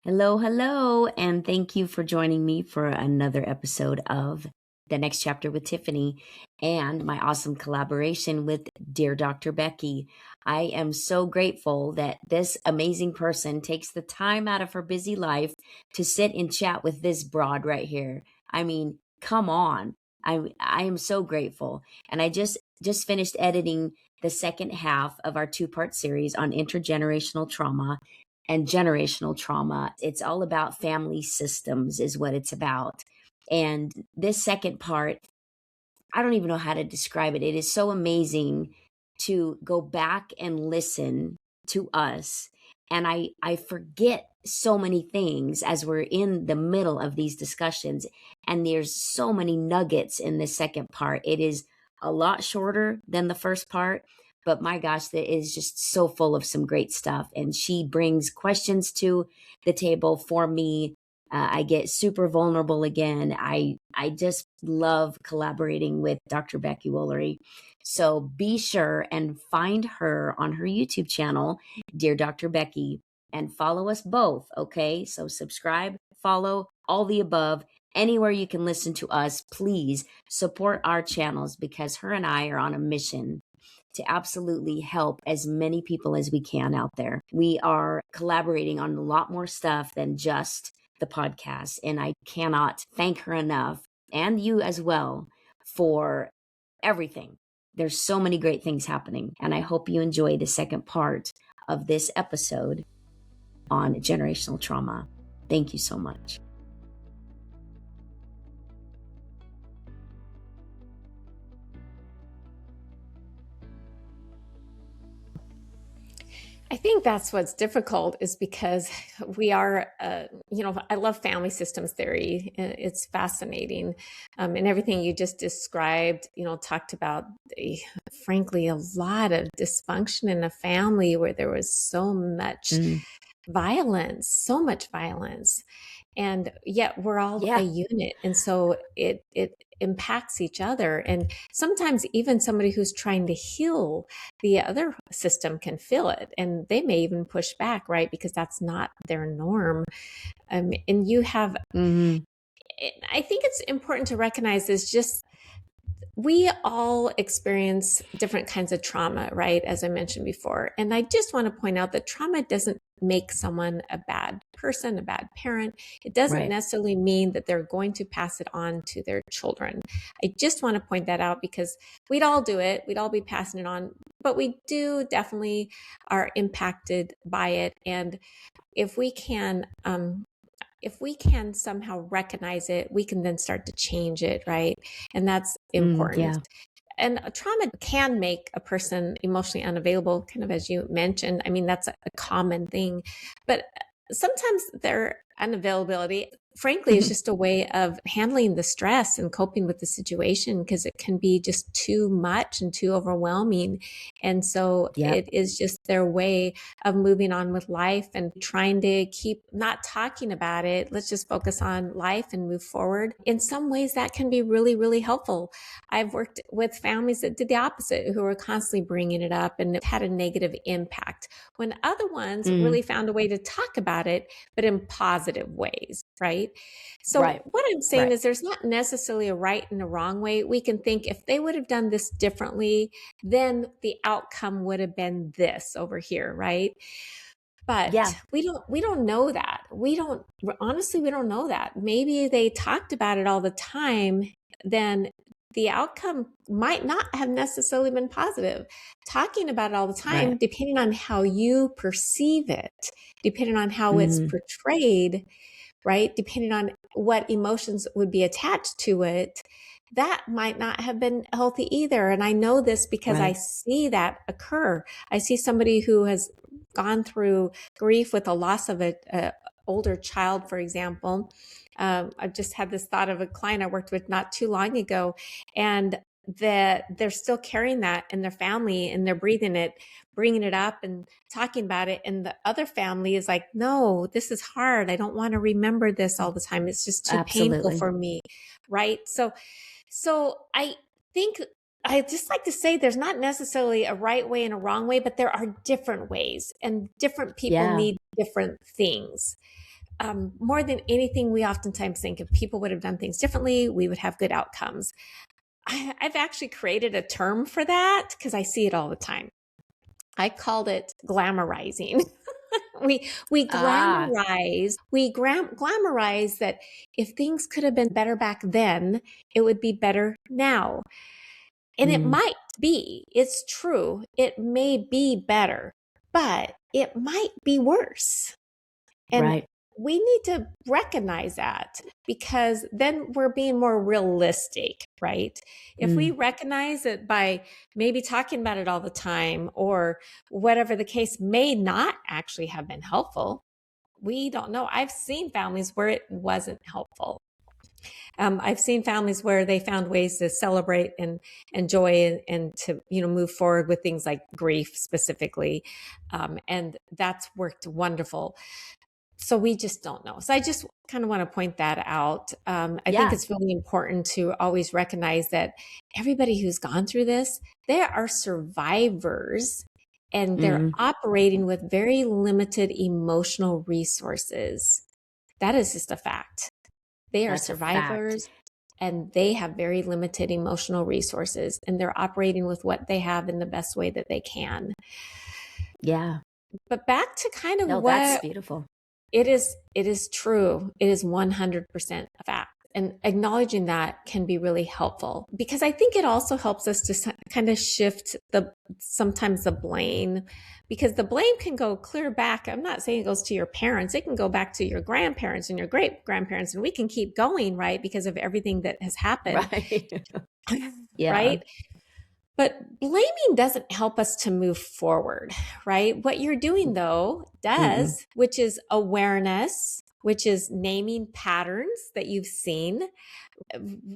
Hello, hello, and thank you for joining me for another episode of The Next Chapter with Tiffany and my awesome collaboration with Dear Dr. Becky. I am so grateful that this amazing person takes the time out of her busy life to sit and chat with this broad right here. I mean, come on. I am so grateful. And I just finished editing the second half of our two-part series on intergenerational trauma and generational trauma. It's all about family systems, is what it's about. And this second part, I don't even know how to describe it. It is so amazing to go back and listen to us. And I forget so many things as we're in the middle of these discussions. And there's so many nuggets in this second part. It is a lot shorter than the first part, but my gosh, that is just so full of some great stuff. And she brings questions to the table for me. I get super vulnerable again. I just love collaborating with Dr. Becky Wolery. So be sure and find her on her YouTube channel, Dear Dr. Becky, and follow us both. Okay. So subscribe, follow, all the above. Anywhere you can listen to us, please support our channels because her and I are on a mission to absolutely help as many people as we can out there. We are collaborating on a lot more stuff than just the podcast, and I cannot thank her enough, and you as well, for everything. There's so many great things happening, and I hope you enjoy the second part of this episode on generational trauma. Thank you so much. I think that's what's difficult is because we are, I love family systems theory. It's fascinating. And everything you just described, talked about, frankly, a lot of dysfunction in a family where there was so much violence. And yet we're all a unit. And so it impacts each other. And sometimes even somebody who's trying to heal the other system can feel it. And they may even push back, right? Because that's not their norm. And you have, I think it's important to recognize is just, we all experience different kinds of trauma, right? As I mentioned before. And I just want to point out that trauma doesn't make someone a bad person, a bad parent. It doesn't necessarily mean that they're going to pass it on to their children. I just want to point that out because we'd all do it. We'd all be passing it on, but we do definitely are impacted by it. And if we can somehow recognize it, we can then start to change it, right? And that's important. And trauma can make a person emotionally unavailable, kind of as you mentioned. I mean, that's a common thing. But sometimes their unavailability, frankly, is just a way of handling the stress and coping with the situation because it can be just too much and too overwhelming. And so it is just their way of moving on with life and trying to keep not talking about it. Let's just focus on life and move forward. In some ways, that can be really, really helpful. I've worked with families that did the opposite, who were constantly bringing it up and it had a negative impact. When other ones really found a way to talk about it, but in positive ways, right? So what I'm saying is there's not necessarily a right and a wrong way. We can think if they would have done this differently, then the outcome would have been this over here, right? But we don't know that. We don't know that. Maybe they talked about it all the time, then the outcome might not have necessarily been positive. Talking about it all the time, depending on how you perceive it, depending on how it's portrayed, right? Depending on what emotions would be attached to it, that might not have been healthy either. And I know this because I see that occur. I see somebody who has gone through grief with the loss of a older child, for example. I've just had this thought of a client I worked with not too long ago, and that they're still carrying that in their family and they're bringing it up and talking about it. And the other family is like, no, this is hard. I don't want to remember this all the time. It's just too painful for me. Right. So I think I just like to say there's not necessarily a right way and a wrong way, but there are different ways and different people need different things. more than anything, we oftentimes think if people would have done things differently, we would have good outcomes. I've actually created a term for that because I see it all the time. I called it glamorizing. we glamorize that if things could have been better back then, it would be better now. And it might be, it's true, it may be better, but it might be worse. And we need to recognize that, because then we're being more realistic, right? If we recognize it by maybe talking about it all the time, or whatever the case may not actually have been helpful, we don't know. I've seen families where it wasn't helpful. I've seen families where they found ways to celebrate and enjoy and to, move forward with things like grief specifically. And that's worked wonderful. So we just don't know. So I just kind of want to point that out. I think it's really important to always recognize that everybody who's gone through this, they are survivors, and they're operating with very limited emotional resources. That is just a fact. They are survivors, and they have very limited emotional resources, and they're operating with what they have in the best way that they can. Yeah. But back to kind of that's beautiful. It is true. It is 100% a fact. And acknowledging that can be really helpful, because I think it also helps us to kind of shift sometimes the blame, because the blame can go clear back. I'm not saying it goes to your parents. It can go back to your grandparents and your great grandparents, and we can keep going, right? Because of everything that has happened. Right. Right. But blaming doesn't help us to move forward, right? What you're doing, though, does, which is awareness, which is naming patterns that you've seen,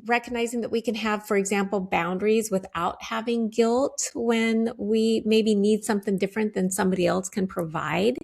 recognizing that we can have, for example, boundaries without having guilt when we maybe need something different than somebody else can provide,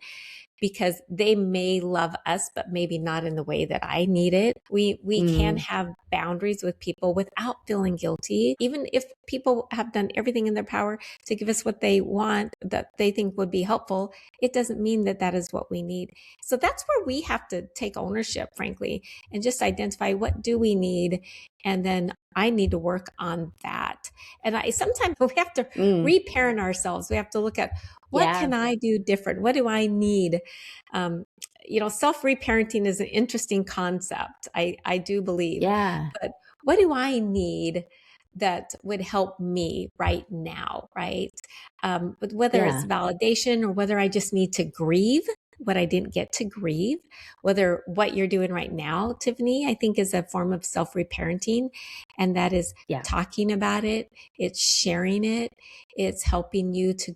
because they may love us, but maybe not in the way that I need it. We can have boundaries with people without feeling guilty. Even if people have done everything in their power to give us what they want, that they think would be helpful, it doesn't mean that that is what we need. So that's where we have to take ownership, frankly, and just identify, what do we need? And then I need to work on that. And sometimes we have to reparent ourselves. We have to look at, what can I do different? What do I need? Self-reparenting is an interesting concept. I do believe. Yeah. But what do I need that would help me right now, right? But whether it's validation, or whether I just need to grieve what I didn't get to grieve, whether what you're doing right now, Tiffany, I think is a form of self-reparenting. And that is talking about it. It's sharing it. It's helping you to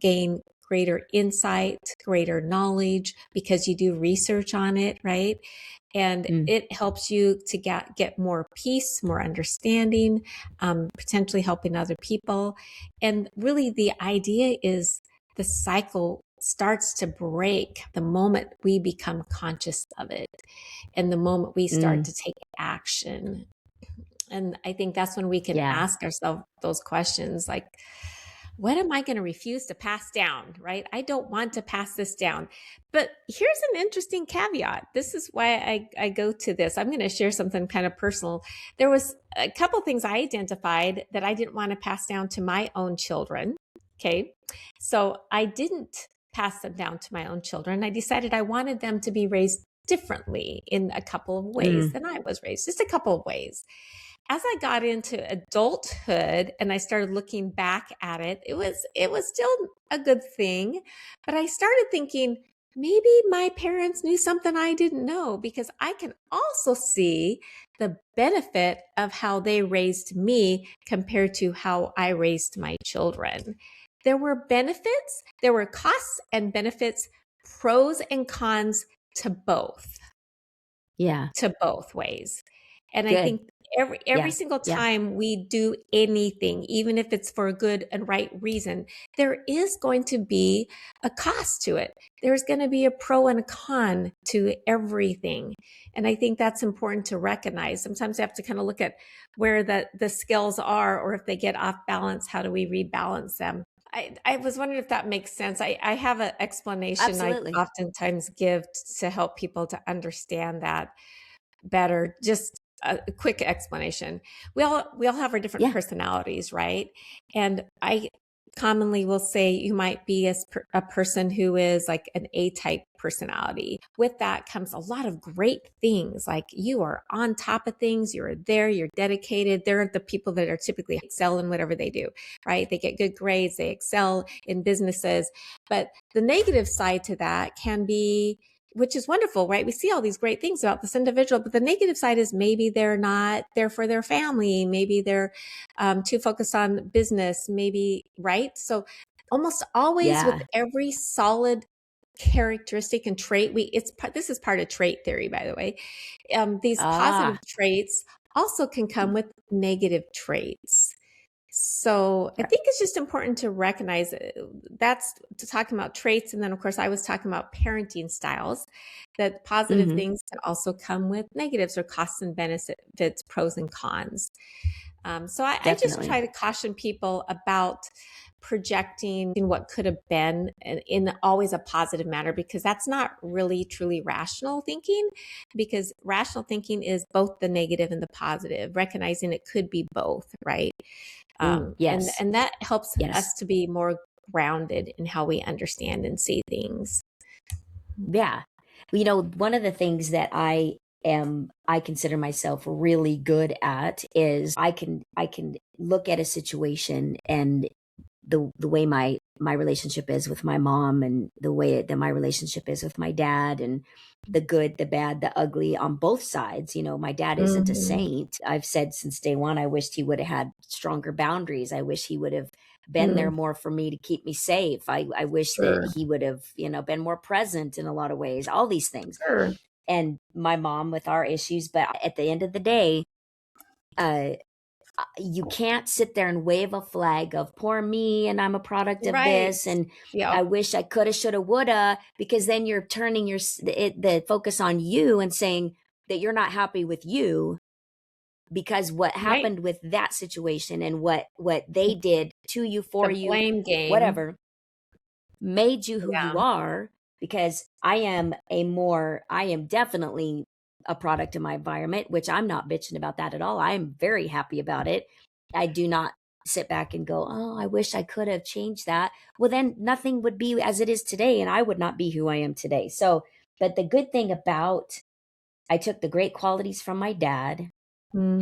gain greater insight, greater knowledge, because you do research on it, right? And it helps you to get more peace, more understanding, potentially helping other people. And really the idea is the cycle starts to break the moment we become conscious of it, and the moment we start to take action. And I think that's when we can ask ourselves those questions, like, what am I going to refuse to pass down, right? I don't want to pass this down. But here's an interesting caveat. This is why I go to this. I'm going to share something kind of personal. There was a couple things I identified that I didn't want to pass down to my own children. Okay. So I didn't pass them down to my own children. I decided I wanted them to be raised differently in a couple of ways than I was raised, just a couple of ways. As I got into adulthood and I started looking back at it, it was still a good thing. But I started thinking, maybe my parents knew something I didn't know, because I can also see the benefit of how they raised me compared to how I raised my children. There were benefits, there were costs and benefits, pros and cons to both. Yeah. To both ways. And I think every single time we do anything, even if it's for a good and right reason, there is going to be a cost to it. There's going to be a pro and a con to everything. And I think that's important to recognize. Sometimes we have to kind of look at where the scales are, or if they get off balance, how do we rebalance them? I was wondering if that makes sense. I have an explanation I Absolutely. oftentimes give to help people to understand that better. Just a quick explanation. We all have our different Yeah. personalities, right? And I commonly will say you might be a person who is like an A-type personality. With that comes a lot of great things, like you are on top of things, you're there, you're dedicated. They're the people that are typically excel in whatever they do, right? They get good grades, they excel in businesses. But the negative side to that can be, which is wonderful, right? We see all these great things about this individual, but the negative side is maybe they're not there for their family. Maybe they're too focused on business, maybe, right? So almost always with Yeah. every solid characteristic and trait, this is part of trait theory, by the way. These positive Ah, traits also can come with negative traits. So I right. think it's just important to recognize that's to talking about traits. And then, of course, I was talking about parenting styles, that positive Hmm. things can also come with negatives or costs and benefits, pros and cons. So I just Definitely. try to caution people about projecting what could have been in always a positive manner, because that's not really truly rational thinking, because rational thinking is both the negative and the positive, recognizing it could be both, right? Ooh, And yes. that helps us Yes. to be more grounded in how we understand and see things. Yeah. Well, one of the things that I consider myself really good at is I can look at a situation, and the way my relationship is with my mom, and the way that my relationship is with my dad, and the good, the bad, the ugly on both sides. My dad isn't a Mm-hmm. saint. I've said since day one, I wished he would have had stronger boundaries. I wish he would have been there Mm, more for me to keep me safe. I wish that sure, he would have, been more present in a lot of ways, all these things. sure. And my mom with our issues. But at the end of the day, uh, you can't sit there and wave a flag of poor me and I'm a product of Right. this, and I Yep. wish I coulda, shoulda, woulda, because then you're turning the focus on you and saying that you're not happy with you, because what Right. happened with that situation and what they did to you, for The you, blame game. whatever, made you who you Yeah. are. Because I am definitely a product of my environment, which I'm not bitching about that at all. I am very happy about it. I do not sit back and go, oh, I wish I could have changed that. Well, then nothing would be as it is today, and I would not be who I am today. So, but the good thing about, I took the great qualities from my dad,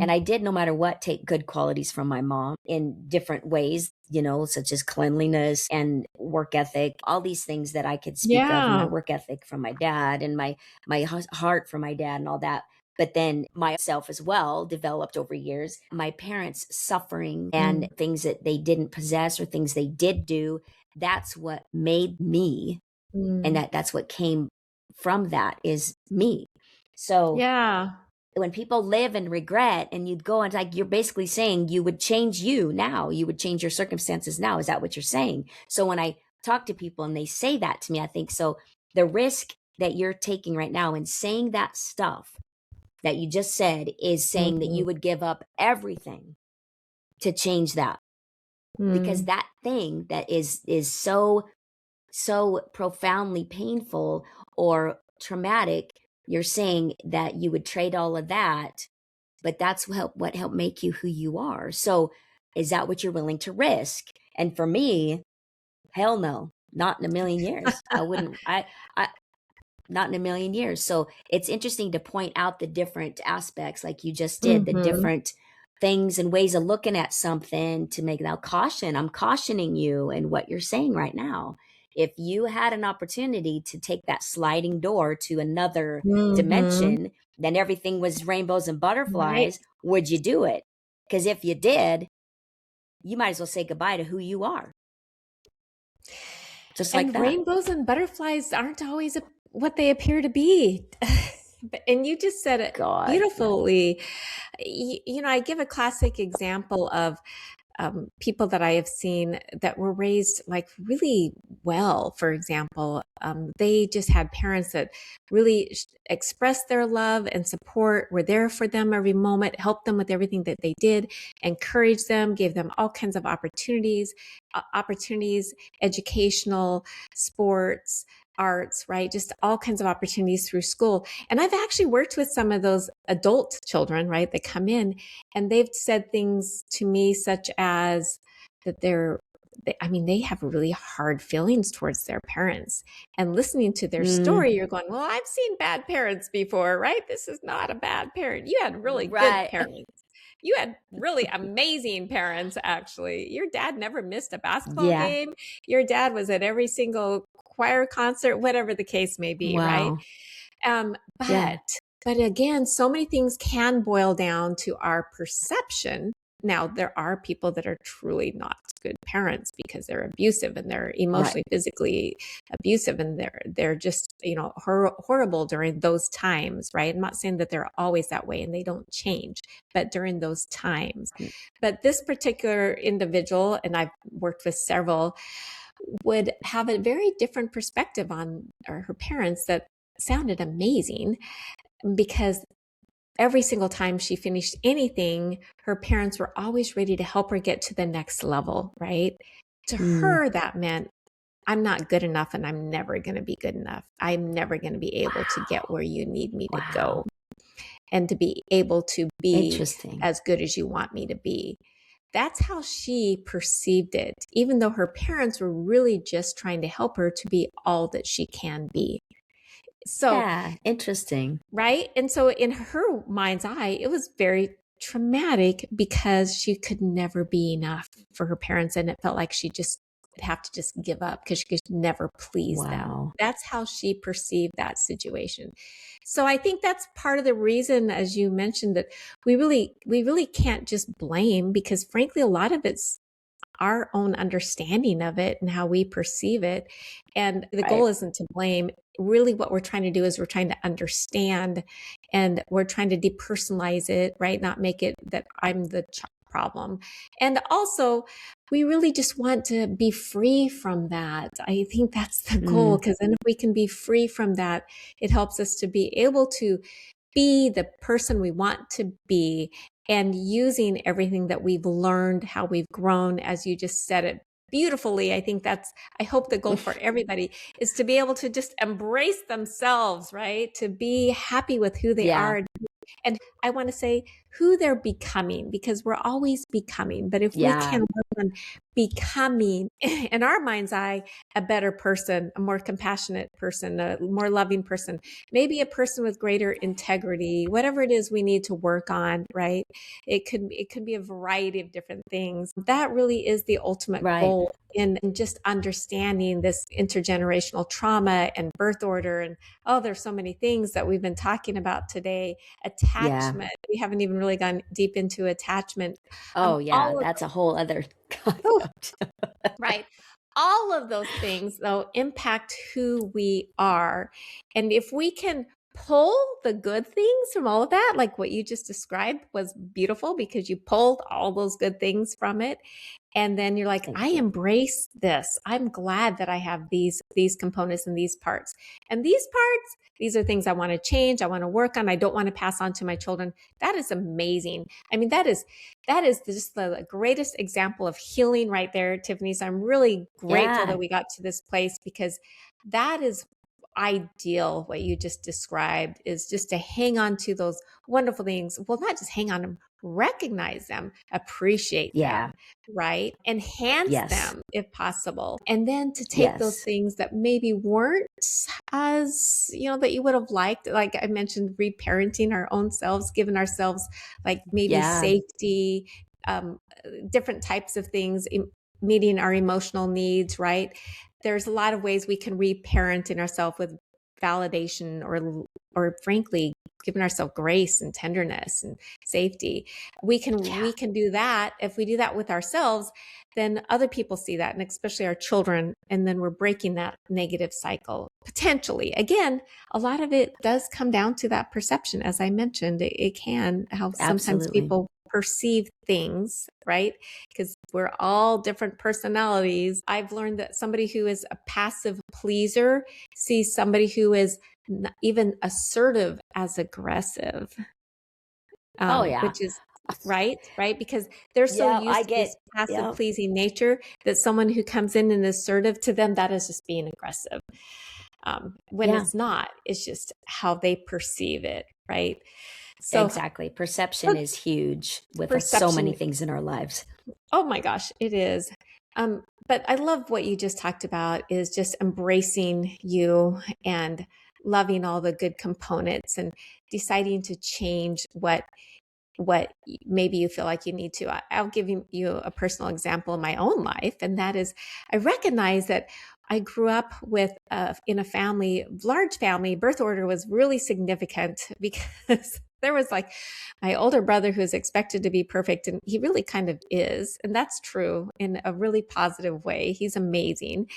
and Mm. I did, no matter what, take good qualities from my mom in different ways, such as cleanliness and work ethic, all these things that I could speak of, my Yeah. work ethic from my dad, and my heart from my dad and all that. But then myself as well developed over years. My parents' suffering and Mm. things that they didn't possess or things they did do, that's what made me. And Mm. that's what came from that is me. So Yeah. when people live in regret, and you'd go, and like, you're basically saying you would change you now, you would change your circumstances now. Is that what you're saying? So when I talk to people and they say that to me, I think, so the risk that you're taking right now in saying that stuff that you just said is saying that Mm. you would give up everything to change that, because Mm. that thing that is so profoundly painful or traumatic, you're saying that you would trade all of that, but that's what helped make you who you are. So is that what you're willing to risk? And for me, hell no, not in a million years. I wouldn't, I not in a million years. So it's interesting to point out the different aspects, like you just did, the Mm-hmm. different things and ways of looking at something to make that caution. I'm cautioning you in what you're saying right now. If you had an opportunity to take that sliding door to another Mm-hmm. dimension, then everything was rainbows and Right. butterflies, would you do it? Because if you did, you might as well say goodbye to who you are, just like And that. rainbows and butterflies aren't always what they appear to be. And you just said it God. beautifully. I give a classic example of people that I have seen that were raised like really well, for example, they just had parents that really expressed their love and support, were there for them every moment, helped them with everything that they did, encouraged them, gave them all kinds of opportunities, educational, sports, arts, right? Just all kinds of opportunities through school. And I've actually worked with some of those adult children, right, that come in, and they've said things to me such as that they have really hard feelings towards their parents. And listening to their story, you're going, well, I've seen bad parents before, right? This is not a bad parent. You had really good Right. parents. You had really amazing parents, actually. Your dad never missed a basketball Yeah. game. Your dad was at every single choir concert, whatever the case may be, right? Wow. Yeah. But again, so many things can boil down to our perception. Now, there are people that are truly not good parents because they're abusive and they're emotionally, physically abusive, and they're just, horrible during those times, right? I'm not saying that they're always that way and they don't change, but during those times. But this particular individual, and I've worked with several, would have a very different perspective on her parents that sounded amazing, because every single time she finished anything, her parents were always ready to help her get to the next level, right? To her, that meant, I'm not good enough and I'm never going to be good enough. I'm never going to be able to get where you need me to go, and to be able to be as good as you want me to be. That's how she perceived it, even though her parents were really just trying to help her to be all that she can be. So, yeah, interesting. Right? And so in her mind's eye, it was very traumatic because she could never be enough for her parents. And it felt like she just have to just give up because she could never please them. That's how she perceived that situation. So I think that's part of the reason, as you mentioned, that we really can't just blame, because frankly, a lot of it's our own understanding of it and how we perceive it. And the goal isn't to blame. Really, what we're trying to do is we're trying to understand, and we're trying to depersonalize it, right? Not make it that I'm the problem. And also, we really just want to be free from that. I think that's the goal, because then if we can be free from that, it helps us to be able to be the person we want to be, and using everything that we've learned, how we've grown, as you just said it beautifully. I hope the goal for everybody is to be able to just embrace themselves, right? To be happy with who they are. And I want to say who they're becoming, because we're always becoming. But if we can work on becoming, in our mind's eye, a better person, a more compassionate person, a more loving person, maybe a person with greater integrity, whatever it is we need to work on, right? It could be a variety of different things. That really is the ultimate goal in just understanding this intergenerational trauma and birth order. And there's so many things that we've been talking about today. Attachment. We haven't even really gone deep into attachment. That's a whole other concept. Right. All of those things, though, impact who we are. And if we can pull the good things from all of that, like what you just described was beautiful, because you pulled all those good things from it. And then you're like, I embrace this. I'm glad that I have these components and these parts. And these are things I want to change. I want to work on. I don't want to pass on to my children. That is amazing. I mean, that is just the greatest example of healing right there, Tiffany. So I'm really grateful that we got to this place, because that is ideal. What you just described is just to hang on to those wonderful things. Well, not just hang on them, recognize them, appreciate them, right? Enhance them if possible. And then to take those things that maybe weren't as, that you would have liked, like I mentioned, reparenting our own selves, giving ourselves like maybe safety, different types of things, meeting our emotional needs, right? There's a lot of ways we can reparent in ourselves with validation, or frankly, giving ourselves grace and tenderness and safety. We can do that. If we do that with ourselves, then other people see that, and especially our children, and then we're breaking that negative cycle potentially. Again, a lot of it does come down to that perception. As I mentioned, it can how sometimes people perceive things, right? Because we're all different personalities. I've learned that somebody who is a passive pleaser sees somebody who is even assertive as aggressive, Oh yeah. which is right, because they're so Yeah, I used to get this passive yeah. pleasing nature that someone who comes in and is assertive, to them that is just being aggressive, when Yeah, it's not. It's just how they perceive it, right? So exactly. Perception is huge with so many perception, things in our lives. oh my gosh, it is. But I love what you just talked about, is just embracing you and loving all the good components and deciding to change what maybe you feel like you need to. I'll give you a personal example in my own life, and that is, I recognize that I grew up with in a family, large family. Birth order was really significant because there was like my older brother who's expected to be perfect, and he really kind of is, and that's true in a really positive way. He's amazing.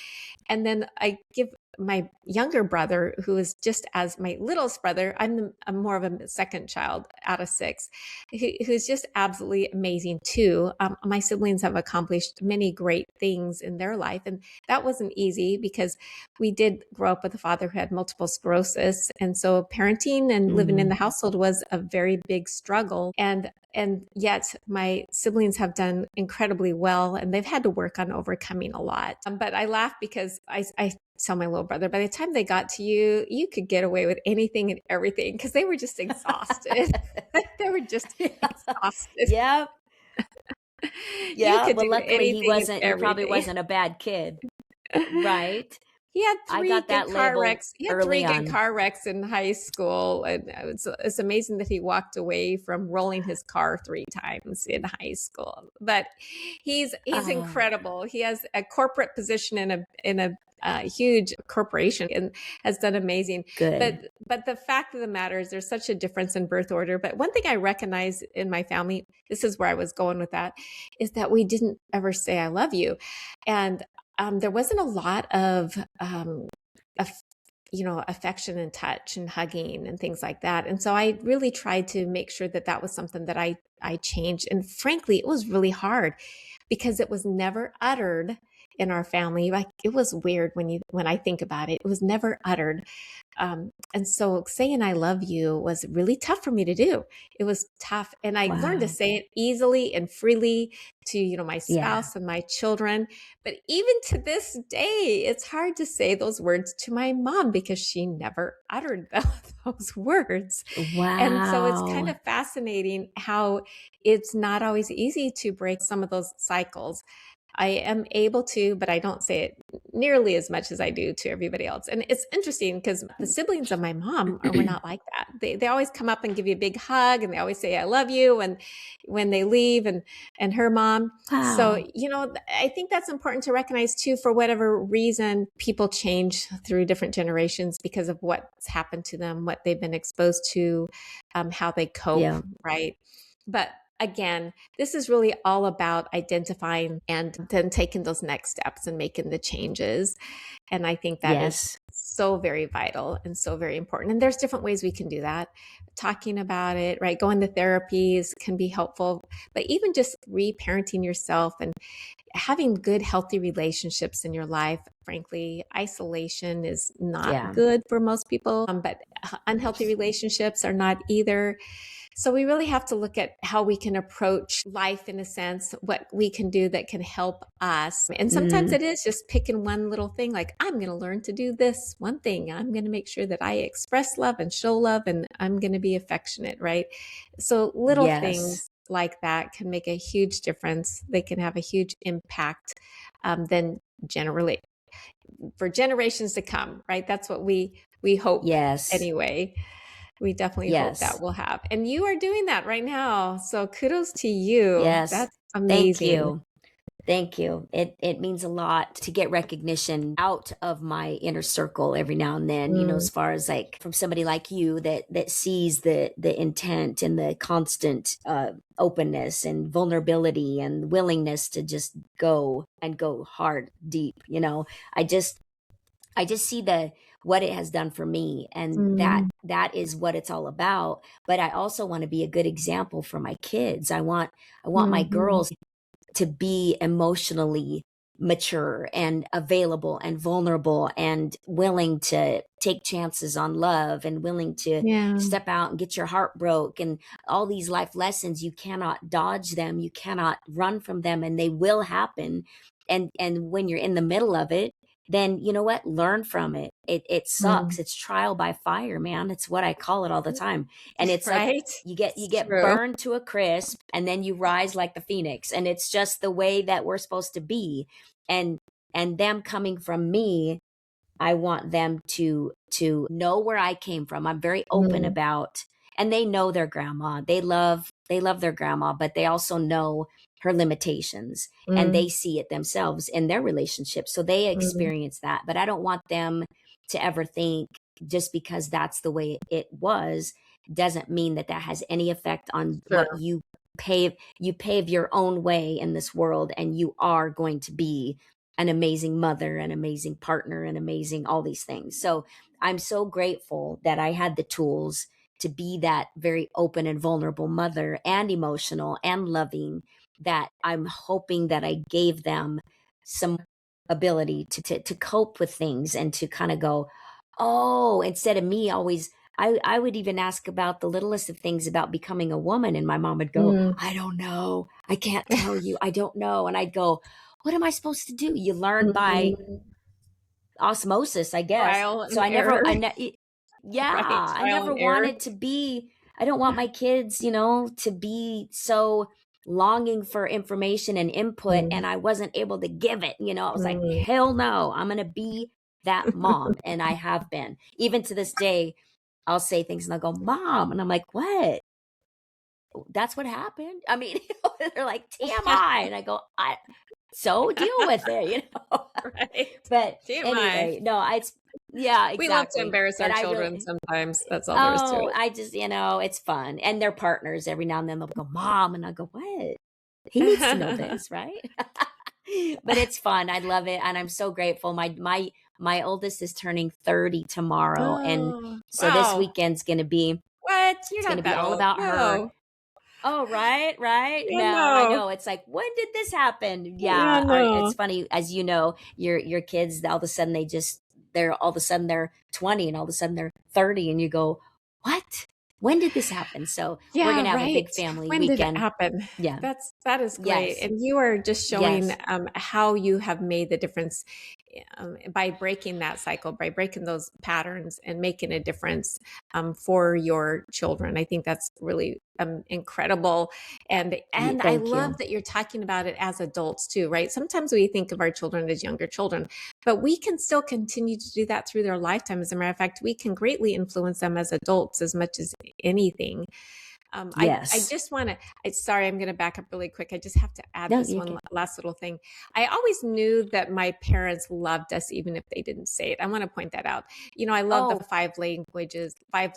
And then I give my younger brother, who is just as my littlest brother, I'm more of a second child out of six, who's just absolutely amazing too. My siblings have accomplished many great things in their life. And that wasn't easy because we did grow up with a father who had multiple sclerosis. And so parenting and living in the household was a very big struggle. And yet my siblings have done incredibly well, and they've had to work on overcoming a lot. But I laugh because I tell my little brother, by the time they got to you, you could get away with anything and everything, because they were just exhausted. They were just exhausted. Yeah. You Yeah. could Well, do luckily anything and he probably everything. wasn't a bad kid, right? He had I three got good that car label wrecks. He had early three good on. car wrecks in high school, and it's amazing that he walked away from rolling his car 3 times in high school. But he's Oh, incredible. He has a corporate position in a huge corporation and has done amazing. good. But the fact of the matter is, there's such a difference in birth order. But one thing I recognize in my family, this is where I was going with that, is that we didn't ever say "I love you," and there wasn't a lot of aff- affection and touch and hugging and things like that. And so I really tried to make sure that that was something that I changed. And frankly, it was really hard because it was never uttered in our family. Like, it was weird when I think about it. It was never uttered. And so saying "I love you" was really tough for me to do. It was tough. And I learned to Wow. say it easily and freely to, my Yeah. spouse and my children. But even to this day, it's hard to say those words to my mom because she never uttered those words. And so it's kind Wow. of fascinating how it's not always easy to break some of those cycles. I am able to, but I don't say it nearly as much as I do to everybody else. And it's interesting because the siblings of my mom were not like that. They always come up and give you a big hug, and they always say "I love you" and when they leave, and her mom. So, Wow. I think that's important to recognize too. For whatever reason, people change through different generations because of what's happened to them, what they've been exposed to, how they cope, Yeah. right? But again, this is really all about identifying and then taking those next steps and making the changes. And I think that is Yes. so very vital and so very important. And there's different ways we can do that. Talking about it, right? Going to therapies can be helpful, but even just reparenting yourself and having good, healthy relationships in your life. Frankly, isolation is not Yeah. good for most people, but unhealthy relationships are not either. So we really have to look at how we can approach life, in a sense, what we can do that can help us. And sometimes Mm, it is just picking one little thing, like, I'm going to learn to do this one thing. I'm going to make sure that I express love and show love, and I'm going to be affectionate, right? So little yes. things like that can make a huge difference. They can have a huge impact, then generally for generations to come, right? That's what we hope Yes. anyway. We definitely hope that Yes. will have. And you are doing that right now. So kudos to you. Yes. That's Thank amazing. you. Thank you. It means a lot to get recognition out of my inner circle every now and then, Mm, as far as like from somebody like you that sees the intent and the constant openness and vulnerability and willingness to just go and go hard deep. I just see the what it has done for me. And Mm, that is what it's all about. But I also want to be a good example for my kids. I want my mhm. girls to be emotionally mature and available and vulnerable and willing to take chances on love and willing to Yeah. step out and get your heart broke, and all these life lessons. You cannot dodge them, you cannot run from them, and they will happen. And when you're in the middle of it, then you know what, learn from it. It Mm. sucks. It's trial by fire, man. It's what I call it all the time. And it's like Right? you It's get true. burned to a crisp, and then you rise like the phoenix, and it's just the way that we're supposed to be. And and them coming from me, I want them to know where I came from. I'm very open Mm, about, and they know their grandma. They love their grandma, but they also know her limitations, and mm, they see it themselves in their relationship. So they mm. experience that. But I don't want them to ever think just because that's the way it was doesn't mean that that has any effect on what Sure. you pave your own way in this world, and you are going to be an amazing mother, an amazing partner, and amazing all these things. So I'm so grateful that I had the tools to be that very open and vulnerable mother, and emotional and loving, that I'm hoping that I gave them some ability to cope with things, and to kind of go, oh, instead of me always, I would even ask about the littlest of things about becoming a woman. And my mom would go, Mm. I don't know. I can't tell you. I don't know. And I'd go, what am I supposed to do? You learn by Mhm. osmosis, I guess. Trial So and error. yeah, Right? I Trial never and error. wanted to be, I don't want my kids, to be so longing for information and input, and Mm, I wasn't able to give it. I was like, mm. hell no, I'm going to be that mom. And I have been. Even to this day, I'll say things and I'll go, Mom. And I'm like, what? That's what happened. I mean, they're like TMI. And I go, so deal with it, Right. But TMI. anyway, no, yeah, We love to exactly. embarrass But our I children really, sometimes. That's all there is to oh, it. I just, it's fun. And their partners, every now and then they'll go, Mom. And I'll go, what? He needs to know this, right? But it's fun. I love it. And I'm so grateful. My oldest is turning 30 tomorrow. And Oh, so this wow. weekend's gonna be, What? You're it's gonna not be that all old. about her. No. Oh, right, right. Yeah, No, I no. know. It's like, when did this happen? Yeah, Yeah, it's no. funny, as you know, your kids, all of a sudden they're 20, and all of a sudden they're 30, and you go, what? When did this happen? So we're Yeah, gonna have a right. big family When did it weekend. happen? Yeah. That is great, Yes. and you are just showing Yes. how you have made the difference by breaking that cycle, by breaking those patterns, and making a difference for your children. I think that's really incredible, and I Thank love you. that you're talking about it as adults too, right? Sometimes we think of our children as younger children, but we can still continue to do that through their lifetime. As a matter of fact, we can greatly influence them as adults as much as anything. I Yes. just want to, sorry, I'm going to back up really quick. I just have to add No, this you one can. last little thing. I always knew that my parents loved us, even if they didn't say it. I want to point that out. I love the Oh, five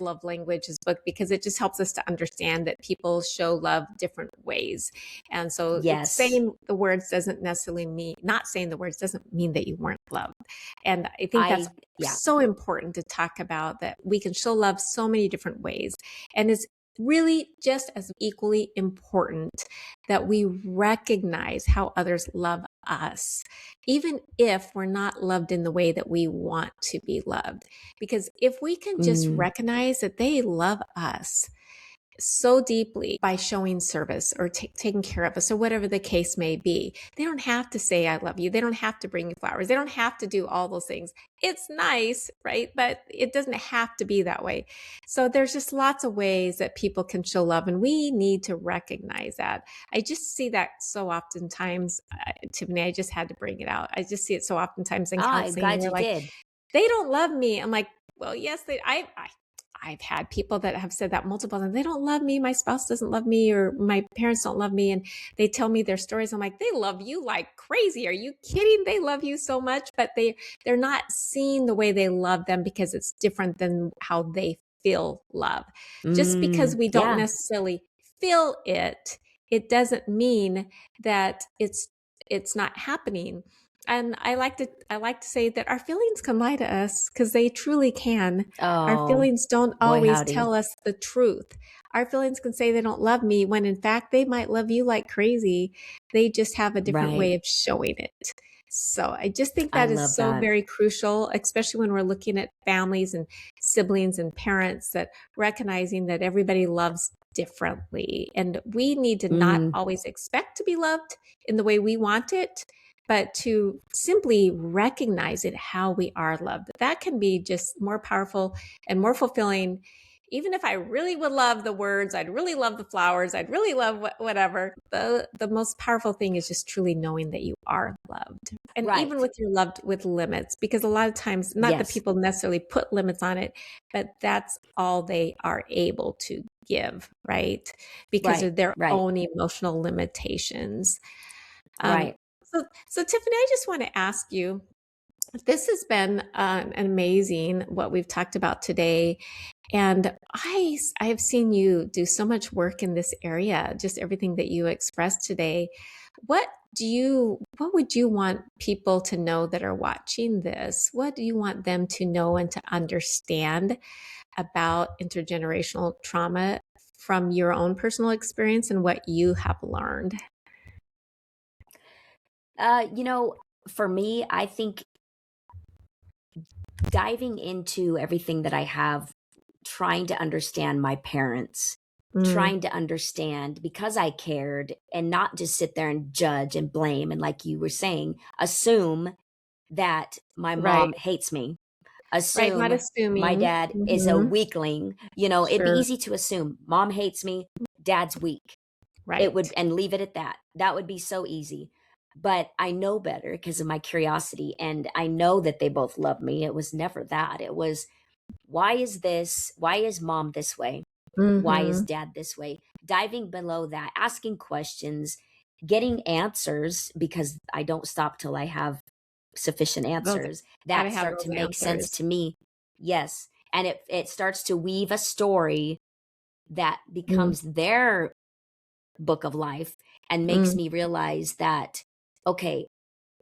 love languages book, because it just helps us to understand that people show love different ways. And so yes. not saying the words doesn't mean that you weren't loved. And I think that's Yeah. so important to talk about, that we can show love so many different ways. And it's really just as equally important that we recognize how others love us, even if we're not loved in the way that we want to be loved. Because if we can just Mm, recognize that they love us so deeply by showing service or taking care of us, or whatever the case may be. They don't have to say, I love you. They don't have to bring you flowers. They don't have to do all those things. It's nice, right? But it doesn't have to be that way. So there's just lots of ways that people can show love, and we need to recognize that. I just see that so oftentimes, Tiffany, I just had to bring it out. I just see it so oftentimes in I'm counseling, and glad they're you like, did. they don't love me. I'm like, well, yes, I've had people that have said that multiple times. They don't love me. My spouse doesn't love me, or my parents don't love me. And they tell me their stories. I'm like, they love you like crazy. Are you kidding? They love you so much, but they're not seeing the way they love them, because it's different than how they feel love. Just because we don't Yeah. necessarily feel it, it doesn't mean that it's not happening. And I like to say that our feelings can lie to us, because they truly can. Our Oh, feelings don't boy, always howdy. tell us the truth. Our feelings can say they don't love me, when in fact they might love you like crazy. They just have a different Right. way of showing it. So I just think I that is love so that. very crucial, especially when we're looking at families and siblings and parents, that recognizing that everybody loves differently. And we need to not Mm, always expect to be loved in the way we want it, but to simply recognize it how we are loved. That can be just more powerful and more fulfilling. Even if I really would love the words, I'd really love the flowers, I'd really love whatever. The most powerful thing is just truly knowing that you are loved. And even right. with your loved with limits, because a lot of times, not that Yes. people necessarily put limits on it, but that's all they are able to give, right? Because Right. of their Right. own emotional limitations. Um, Right. so Tiffany, I just want to ask you, this has been amazing what we've talked about today. And I have seen you do so much work in this area, just everything that you expressed today. What what would you want people to know that are watching this? What do you want them to know and to understand about intergenerational trauma from your own personal experience and what you have learned? You know, for me, I think diving into everything that I have, trying to understand my parents, Mm, trying to understand because I cared and not just sit there and judge and blame. And like you were saying, assume that my right, mom hates me, right. Not assume my assuming. dad is a Hmm. weakling. You know, it'd be Sure. easy to assume mom hates me, dad's weak. It would, Right. and leave it at that. That would be so easy. But I know better because of my curiosity. And I know that they both love me. It was never that. It was, why is this? Why is mom this way? Why is Hmm. dad this way? Diving below that, asking questions, getting answers, because I don't stop till I have sufficient Those answers Gotta that have start those to make sense answers. to me. Yes. And it starts to weave a story that Mm, becomes their book of life and makes mm, me realize that, okay,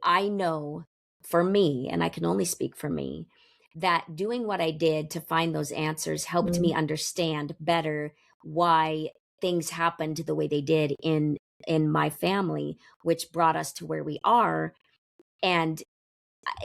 I know for me, and I can only speak for me, that doing what I did to find those answers helped mm. me understand better why things happened the way they did in my family, which brought us to where we are. And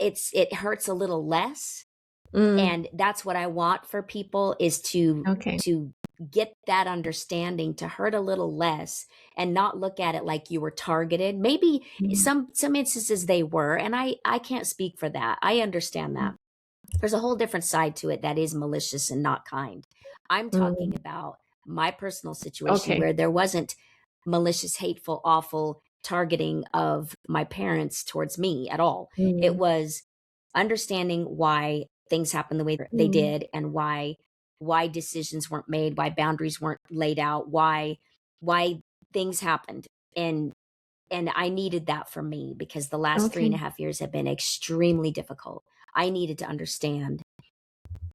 it hurts a little less, Mm. and that's what I want for people, is Okay. to get that understanding, to hurt a little less and not look at it like you were targeted. Maybe Mm, some instances they were, and I can't speak for that. I understand that there's a whole different side to it that is malicious and not kind. I'm talking mm. about my personal situation Okay. where there wasn't malicious, hateful, awful targeting of my parents towards me at all. It Mm, was understanding why things happened the way they mm, did, and why decisions weren't made, why boundaries weren't laid out, why things happened. And I needed that for me because the last three and okay. a half years have been extremely difficult. I needed to understand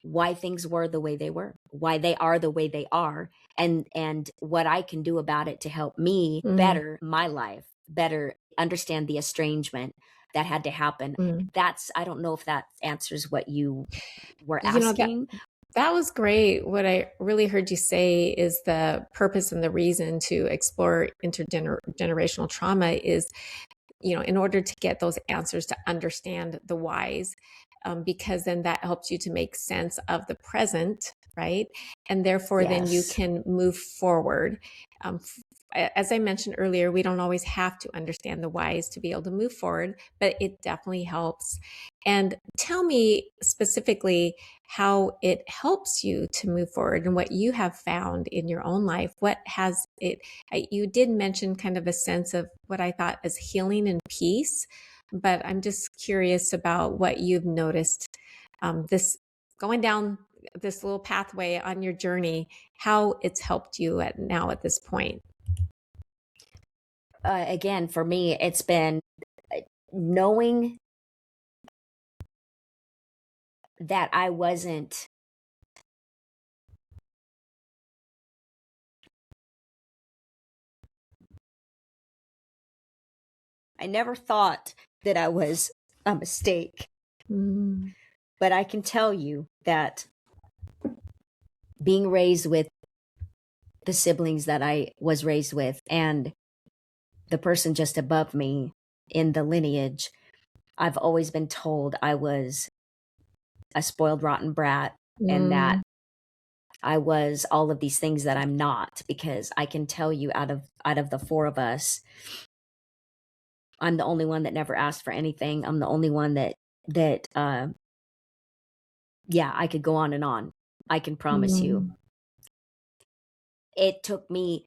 why things were the way they were, why they are the way they are, and what I can do about it to help me Mm, better my life, better understand the estrangement that had to happen. mm. That's, I don't know if that answers what you were You know, asking. that was great. What I really heard you say is the purpose and the reason to explore intergenerational trauma is, in order to get those answers, to understand the whys, because then that helps you to make sense of the present, right? And therefore, then you Yes. can move forward. As I mentioned earlier, we don't always have to understand the whys to be able to move forward, but it definitely helps. And tell me specifically how it helps you to move forward and what you have found in your own life. What has it You did mention kind of a sense of what I thought as healing and peace, but I'm just curious about what you've noticed, this going down this little pathway on your journey, how it's helped you at this point. Again, for me, it's been knowing that I never thought that I was a mistake. Mm. But I can tell you that being raised with the siblings that I was raised with and the person just above me in the lineage, I've always been told I was a spoiled, rotten brat and that Mm. I was all of these things that I'm not, because I can tell you out of the four of us, I'm the only one that never asked for anything. I'm the only one that yeah, I could go on and on. I can promise you. Mm. It took me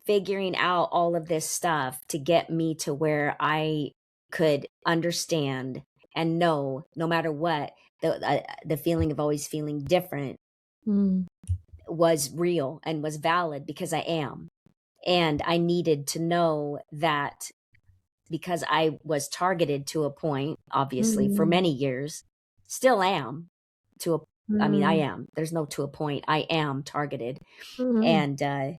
figuring out all of this stuff to get me to where I could understand and know, no matter what, the feeling of always feeling different Mm. was real and was valid, because I am. And I needed to know that, because I was targeted to a point, obviously, for Mm. many years, still am to a, I mean, I Mm. am. There's no to a point. I am targeted Mm. and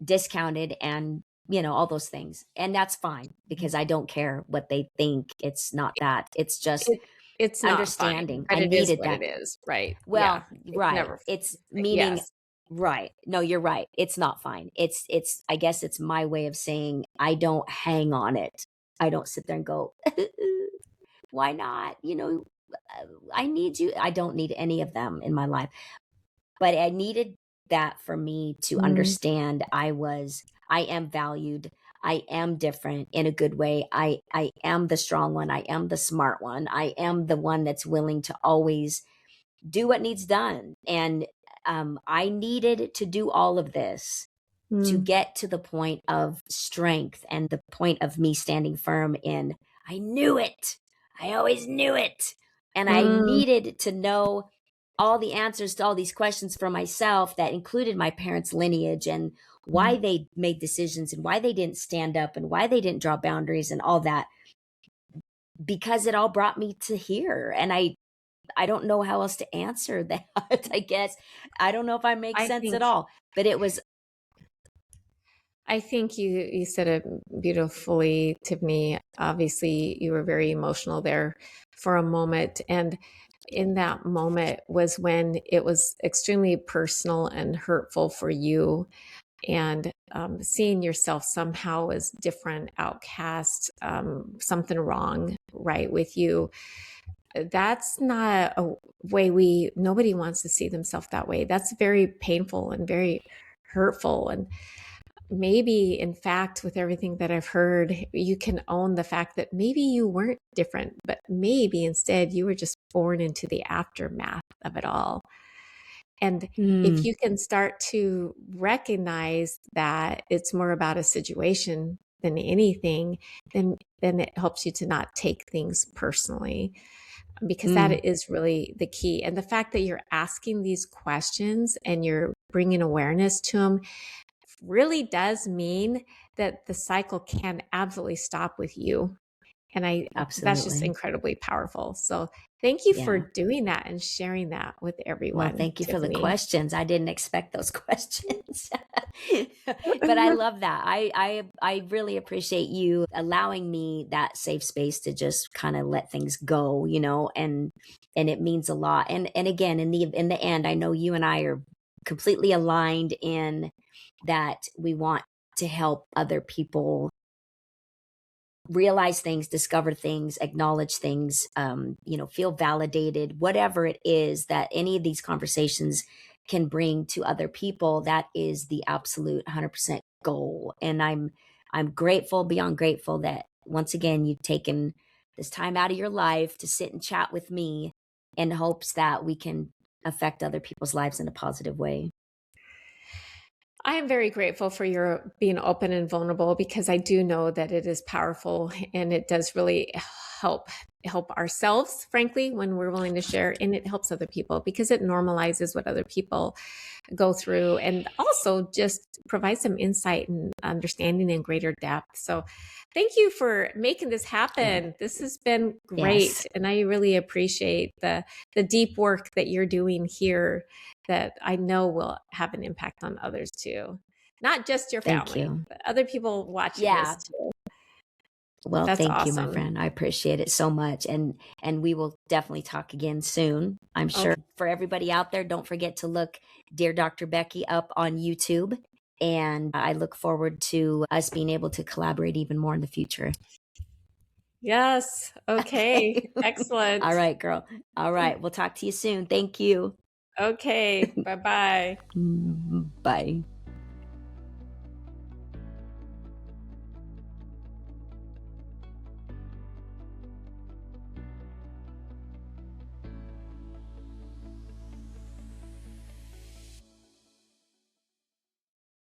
discounted and, all those things. And that's fine, because I don't care what they think. It's not that. It's just It it's not fine, understanding. but I it is needed what that. it is, right? Yeah. Well, It's right. never It's meaning yes. right. No, you're right. It's not fine. It's I guess it's my way of saying I don't hang on it. I don't sit there and go, why not? I need you. I don't need any of them in my life. But I needed that for me to Mm. understand I am valued. I am different in a good way. I am the strong one. I am the smart one. I am the one that's willing to always do what needs done. And I needed to do all of this to Mm. get to the point of strength and the point of me standing firm in, I knew it. I always knew it. And I Mm. needed to know all the answers to all these questions for myself, that included my parents' lineage and why Mm. they made decisions and why they didn't stand up and why they didn't draw boundaries and all that, because it all brought me to here. And I don't know how else to answer that. I guess I don't know if I make I sense at think all, but it was I think you said it beautifully, Tiffany. Obviously, you were very emotional there for a moment, and in that moment was when it was extremely personal and hurtful for you, and seeing yourself somehow as different, outcast, something wrong, right, with you. That's not a way nobody wants to see themselves that way. That's very painful and very hurtful. And maybe, in fact, with everything that I've heard, you can own the fact that maybe you weren't different, but maybe instead you were just born into the aftermath of it all. And if mm, you can start to recognize that it's more about a situation than anything, then it helps you to not take things personally, because mm, that is really the key. And the fact that you're asking these questions and you're bringing awareness to them really does mean that the cycle can absolutely stop with you. And that's just absolutely. incredibly powerful. So thank you for Yeah. doing that and sharing that with Well, everyone, thank you for the Tiffany. questions. I didn't expect those questions. But I love that. I really appreciate you allowing me that safe space to just kind of let things go, and it means a lot. And again, in the end, I know you and I are completely aligned in that we want to help other people realize things, discover things, acknowledge things, feel validated, whatever it is that any of these conversations can bring to other people. That is the absolute 100% goal. And I'm grateful, beyond grateful, that once again you've taken this time out of your life to sit and chat with me in hopes that we can affect other people's lives in a positive way. I am very grateful for your being open and vulnerable, because I do know that it is powerful and it does really help ourselves, frankly, when we're willing to share, and it helps other people because it normalizes what other people go through, and also just provide some insight and understanding in greater depth. So thank you for making this Yeah. happen. This has been Yes. great. And I really appreciate the deep work that you're doing here, that I know will have an impact on others too. Not just your Thank family, you. but other people watching this Yeah. too. Well, That's thank you, my awesome. friend. I appreciate it so much. And we will definitely talk again soon, I'm sure. Okay. For everybody out there, don't forget to look Dear Dr. Becky up on YouTube. And I look forward to us being able to collaborate even more in the future. Yes. Okay. Excellent. All right, girl. All right. We'll talk to you soon. Thank you. Okay. Bye-bye. Bye.